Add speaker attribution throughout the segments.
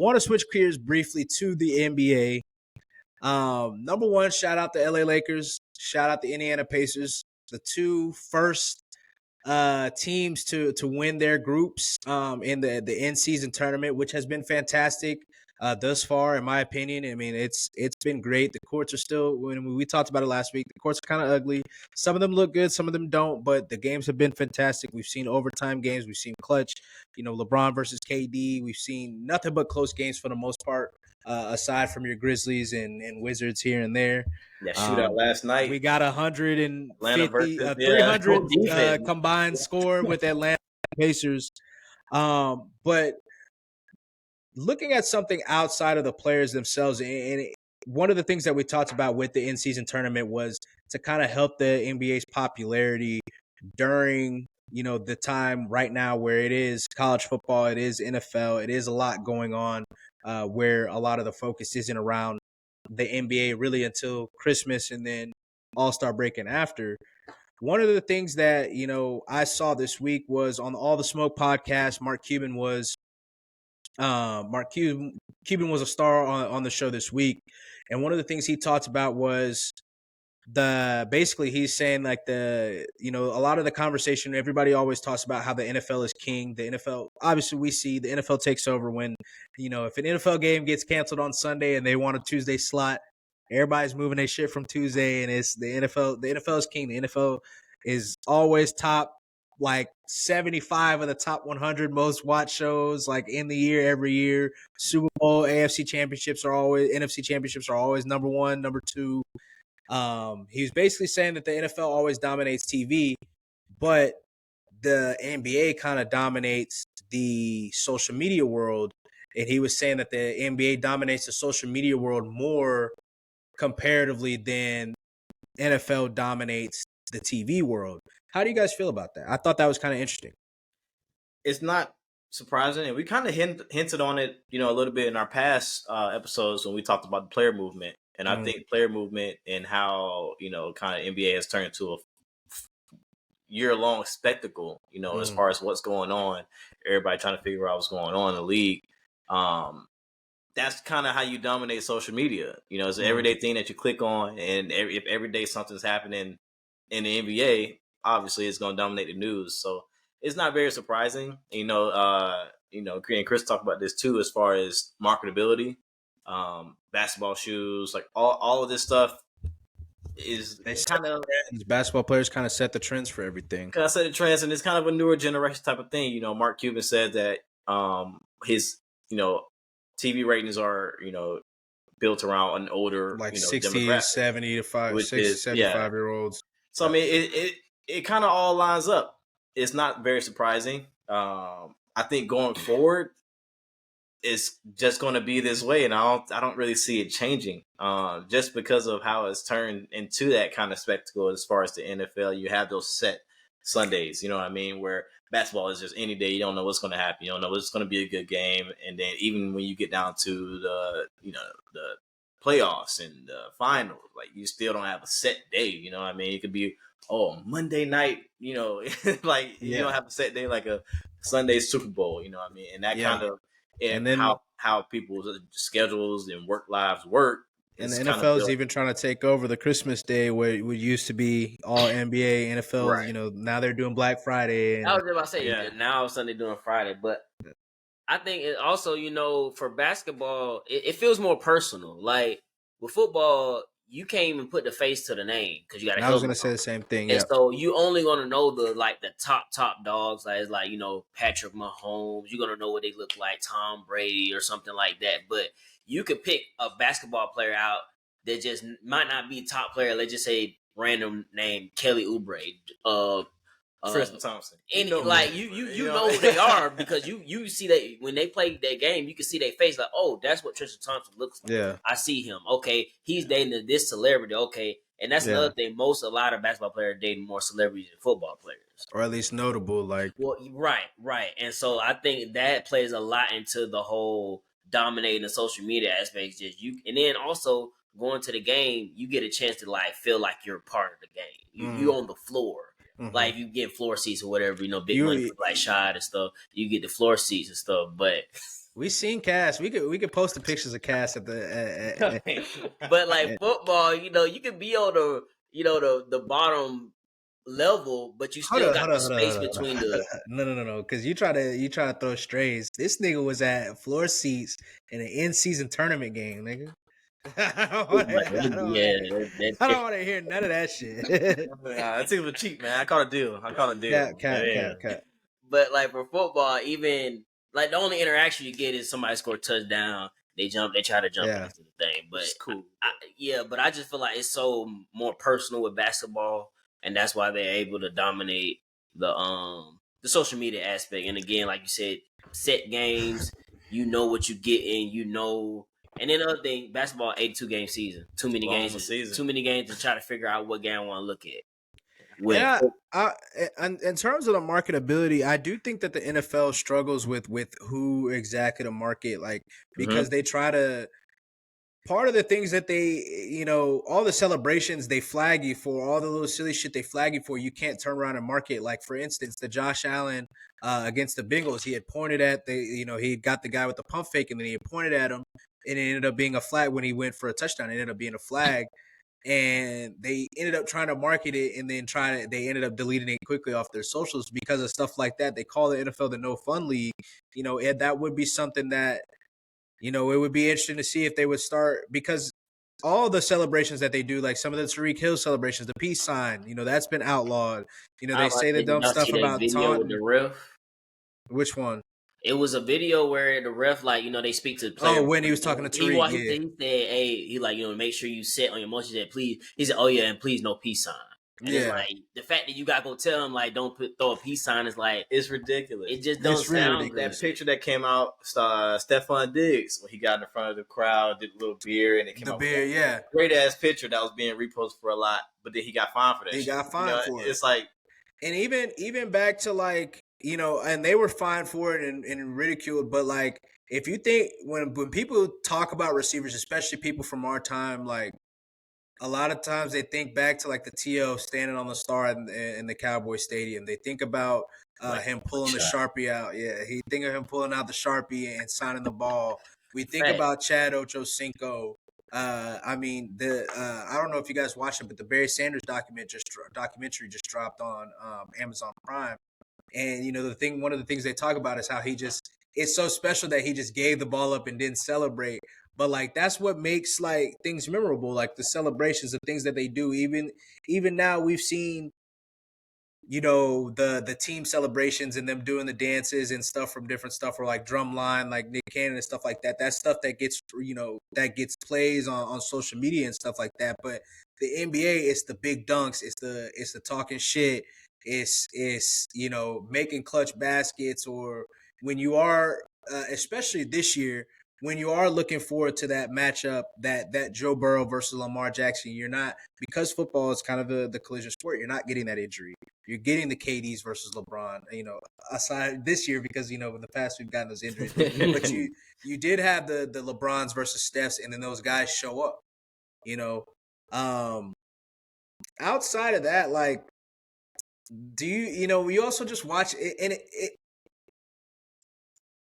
Speaker 1: want to switch gears briefly to the NBA. Number one, shout out the LA Lakers. Shout out the Indiana Pacers. The two first teams to win their groups in the in-season tournament, which has been fantastic thus far, in my opinion. I mean, it's been great. The courts are still, when we talked about it last week, the courts are kind of ugly. Some of them look good, some of them don't, but the games have been fantastic. We've seen overtime games. We've seen clutch, LeBron versus KD. We've seen nothing but close games for the most part, aside from your Grizzlies and Wizards here and there.
Speaker 2: That shootout last night.
Speaker 1: We got 300 combined score with Atlanta Pacers. But looking at something outside of the players themselves, and one of the things that we talked about with the in-season tournament was to kind of help the NBA's popularity during, the time right now where it is college football, it is NFL, it is a lot going on, where a lot of the focus isn't around the NBA really until Christmas and then All-Star break and after. One of the things that, I saw this week was on All the Smoke podcast, Mark Cuban was a star on the show this week. And one of the things he talked about was he's saying like a lot of the conversation, everybody always talks about how the NFL is king. The NFL, obviously we see the NFL takes over when, if an NFL game gets canceled on Sunday and they want a Tuesday slot, everybody's moving their shit from Tuesday, and it's the NFL. The NFL is king. The NFL is always top, like 75 of the top 100 most watched shows, like in the year, every year. Super Bowl, NFC championships are always, NFC championships are always number one, number two. He's basically saying that the NFL always dominates TV, but the NBA kind of dominates the social media world. And he was saying that the NBA dominates the social media world more comparatively than NFL dominates the TV world. How do you guys feel about that? I thought that was kind of interesting.
Speaker 2: It's not surprising, and we kind of hinted on it, a little bit in our past episodes when we talked about the player movement. And I think player movement and how, kind of NBA has turned into a year-long spectacle, as far as what's going on, everybody trying to figure out what's going on in the league. That's kind of how you dominate social media. It's an everyday thing that you click on, and if every day something's happening in the NBA, obviously it's going to dominate the news. So it's not very surprising. And Chris talked about this too, as far as marketability, basketball shoes, like all of this stuff is kind of,
Speaker 1: basketball players kind of set the trends for everything.
Speaker 2: Kind of set the trends, and it's kind of a newer generation type of thing. Mark Cuban said that his TV ratings are built around an older,
Speaker 1: like 60, 70 to 75-year-olds.
Speaker 2: So I mean, it kind of all lines up. It's not very surprising. I think going forward, it's just going to be this way, and I don't really see it changing. Just because of how it's turned into that kind of spectacle. As far as the NFL, you have those set Sundays, where basketball is just any day. You don't know what's going to happen. You don't know it's going to be a good game, and then even when you get down to the playoffs and the finals, like you still don't have a set day. It could be Monday night. You don't have a set day like a Sunday Super Bowl. And that kind of. And then how people's schedules and work lives work.
Speaker 1: And the NFL is even trying to take over the Christmas day where it used to be all NBA, NFL. Right. Now they're doing Black Friday.
Speaker 3: I was just about to say, now all of a sudden they're doing Friday. But I think it also, for basketball, it feels more personal. Like with football, you can't even put the face to the name because you got to.
Speaker 1: I was going to say the same thing.
Speaker 3: And so you only going to know the top dogs, like Patrick Mahomes. You're going to know what they look like, Tom Brady or something like that. But you could pick a basketball player out that just might not be top player. Let's just say random name Kelly Oubre,
Speaker 2: Tristan Thompson.
Speaker 3: You know who they are because you see that when they play that game, you can see their face like, oh, that's what Tristan Thompson looks like.
Speaker 1: Yeah,
Speaker 3: I see him. Okay, he's dating this celebrity. Okay, and that's another thing. A lot of basketball players are dating more celebrities than football players,
Speaker 1: or at least notable.
Speaker 3: Right. And so I think that plays a lot into the whole dominating the social media aspect. And then also going to the game, you get a chance to feel like you're a part of the game. You on the floor. Mm-hmm. Like you get floor seats or whatever, big money for Shad and stuff. You get the floor seats and stuff. But
Speaker 1: We seen Cass. We could post the pictures of Cass at the.
Speaker 3: But like football, you can be on the bottom level, but you still got the space between the.
Speaker 1: No. Because you try to throw strays. This nigga was at floor seats in an in-season tournament game, nigga. I don't want to hear none of that shit.
Speaker 2: That team was cheap, man. I caught a deal.
Speaker 1: Cat.
Speaker 3: But like for football, even like the only interaction you get is somebody score a touchdown. They try to jump into the thing, but
Speaker 2: it's cool.
Speaker 3: But I just feel like it's so more personal with basketball, and that's why they're able to dominate the social media aspect. And again, like you said, set games. You know what you get in. And then another thing, basketball 82 game season. Too many games to try to figure out what game I want to look at.
Speaker 1: In terms of the marketability, I do think that the NFL struggles with who exactly to market, like because they try to. Part of the things that they, all the celebrations they flag you for, all the little silly shit they flag you for, you can't turn around and market. Like for instance, the Josh Allen against the Bengals, he had pointed at he got the guy with the pump fake, and then he had pointed at him, and it ended up being a flag when he went for a touchdown. It ended up being a flag. And they ended up trying to market it, and then they ended up deleting it quickly off their socials because of stuff like that. They call the NFL the no fun league. And that would be something that, it would be interesting to see if they would start, because all the celebrations that they do, like some of the Tariq Hill celebrations, the peace sign, that's been outlawed. They say the dumb stuff about taunting.
Speaker 3: With the ref.
Speaker 1: Which one?
Speaker 3: It was a video where the ref, they speak to the player.
Speaker 1: Oh, when he was talking to Tariq,
Speaker 3: he said, "Hey, he make sure you set on your emotions. That please." He said, "Oh yeah, and please no peace sign." And it's like the fact that you got to go tell him don't throw a peace sign is like
Speaker 2: it's ridiculous.
Speaker 3: It just don't sound
Speaker 2: that picture that came out. Stephon Diggs when he got in front of the crowd, did a little beer, and it came out. Great ass picture that was being reposted for a lot, but then he got fined for that.
Speaker 1: He got fined for it.
Speaker 2: It's like,
Speaker 1: and even back to and they were fined for it and ridiculed. But if you think when people talk about receivers, especially people from our time, a lot of times they think back to the T.O. standing on the star in the Cowboy Stadium. They think about him pulling the Sharpie out. Yeah, he think of him pulling out the Sharpie and signing the ball. We think about Chad Ochocinco. I don't know if you guys watched it, but the Barry Sanders documentary just dropped on Amazon Prime. And one of the things they talk about is how it's so special that he just gave the ball up and didn't celebrate. But that's what makes things memorable, the celebrations, the things that they do. Even now we've seen, the team celebrations and them doing the dances and stuff from different stuff, or Drumline, Nick Cannon and stuff like that. That's stuff that gets plays on social media and stuff like that. But the NBA, it's the big dunks, it's the talking shit. It's making clutch baskets, or when you are especially this year, when you are looking forward to that matchup, that Joe Burrow versus Lamar Jackson, you're not, because football is kind of the collision sport, you're not getting that injury. You're getting the KDs versus LeBron, aside this year, because in the past we've gotten those injuries. But you did have the LeBrons versus Stephs, and then those guys show up. Outside of that, do we also just watch it, and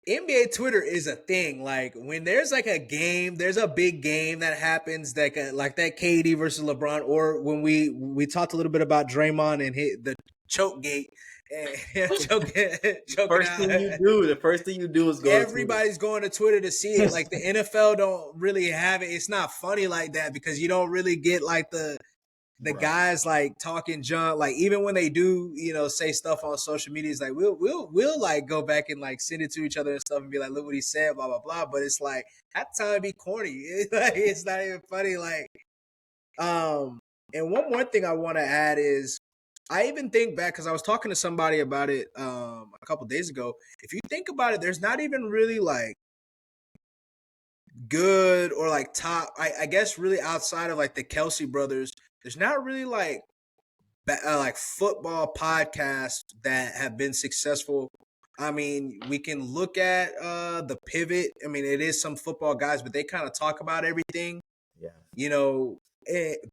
Speaker 1: NBA Twitter is a thing. When there's a game, there's a big game that happens, like that KD versus LeBron, or when we talked a little bit about Draymond and the choke gate.
Speaker 2: The first thing you do is go.
Speaker 1: Everybody's going to Twitter to see it. The NFL don't really have it. It's not funny like that because you don't really get the guys talking junk, even when they do, say stuff on social media, it's we'll go back and send it to each other and stuff and be look what he said, blah, blah, blah. But it's half the time it'd be corny. It's not even funny. And one more thing I want to add is I even think back, because I was talking to somebody about it a couple days ago. If you think about it, there's not even really good or top, I guess really outside of the Kelsey brothers, there's not really football podcasts that have been successful. I mean, we can look at the Pivot. I mean, it is some football guys, but they kind of talk about everything. Yeah.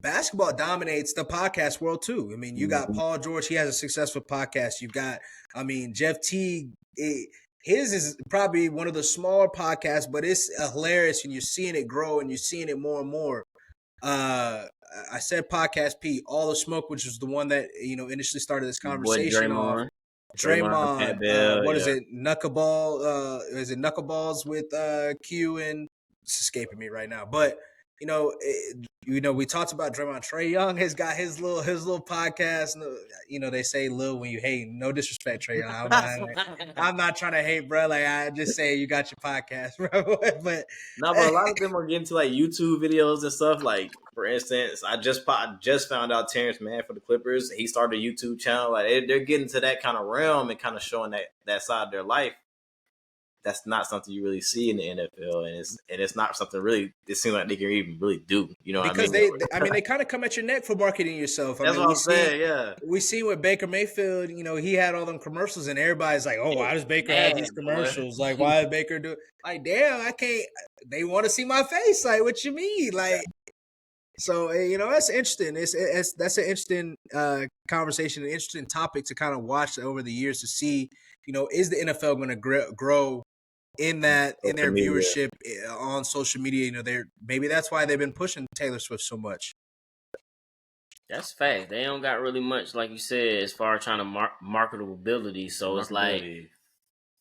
Speaker 1: Basketball dominates the podcast world too. I mean, you got Paul George. He has a successful podcast. You got, Jeff Teague. His is probably one of the smaller podcasts, but it's hilarious, and you're seeing it grow, and you're seeing it more and more. I said Podcast Pete, All the Smoke, which was the one that initially started this
Speaker 3: Your boy
Speaker 1: conversation off.
Speaker 2: Pat Bell,
Speaker 1: What is it? Knuckleball? Is it Knuckleballs with Q and it's escaping me right now. But we talked about Draymond. Trae Young has got his little podcast. They say Lil when you hate. No disrespect, Trae Young. I'm not trying to hate, bro. Like I just say you got your podcast, bro. But
Speaker 2: a lot of them are getting to like YouTube videos and stuff. Like for instance, I just found out Terrence Mann for the Clippers. He started a YouTube channel. Like they're getting to that kind of realm and kind of showing that side of their life. That's not something you really see in the NFL, and it's not something really. It seems like they can even really do. You know,
Speaker 1: because
Speaker 2: what I mean?
Speaker 1: they kind of come at your neck for marketing yourself.
Speaker 2: That's what I'm saying. Yeah,
Speaker 1: we see with Baker Mayfield. He had all them commercials, and everybody's like, "Oh, why does Baker have these commercials? Like, why does Baker do?" Like, damn, I can't. They want to see my face. Like, what you mean? Like, so that's interesting. That's an interesting conversation, an interesting topic to kind of watch over the years to see. Is the NFL going to grow in their viewership on social media? Maybe that's why they've been pushing Taylor Swift so much.
Speaker 3: That's fact. They don't got really much, like you said, as far as trying to marketability. So it's like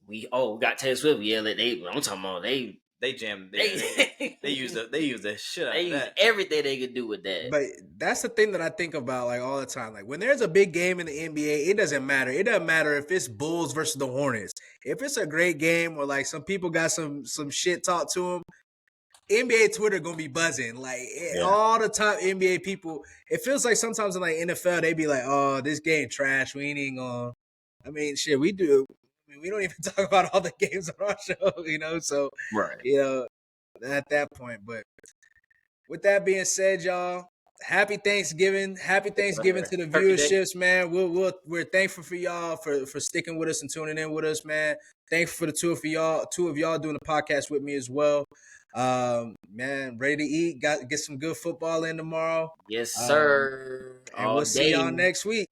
Speaker 3: we got Taylor Swift. Yeah, I'm talking about
Speaker 2: they jammed. They use the shit out of that.
Speaker 3: Everything they could do with that.
Speaker 1: But that's the thing that I think about like all the time. Like when there's a big game in the NBA, it doesn't matter. It doesn't matter if it's Bulls versus the Hornets. If it's a great game or like some people got some shit talked to them, NBA Twitter gonna be buzzing. Like all the top NBA people. It feels like sometimes in like NFL they be like, "Oh, this game trash. We ain't gonna." I mean, shit, we do. We don't even talk about all the games on our show, so,
Speaker 3: right.
Speaker 1: At that point. But with that being said, y'all, happy Thanksgiving. Happy Thanksgiving to the viewerships, man. We're thankful for y'all for sticking with us and tuning in with us, man. Thankful for the two of y'all doing the podcast with me as well. Man, ready to eat. Get some good football in tomorrow.
Speaker 3: Yes, sir.
Speaker 1: And we'll see y'all next week.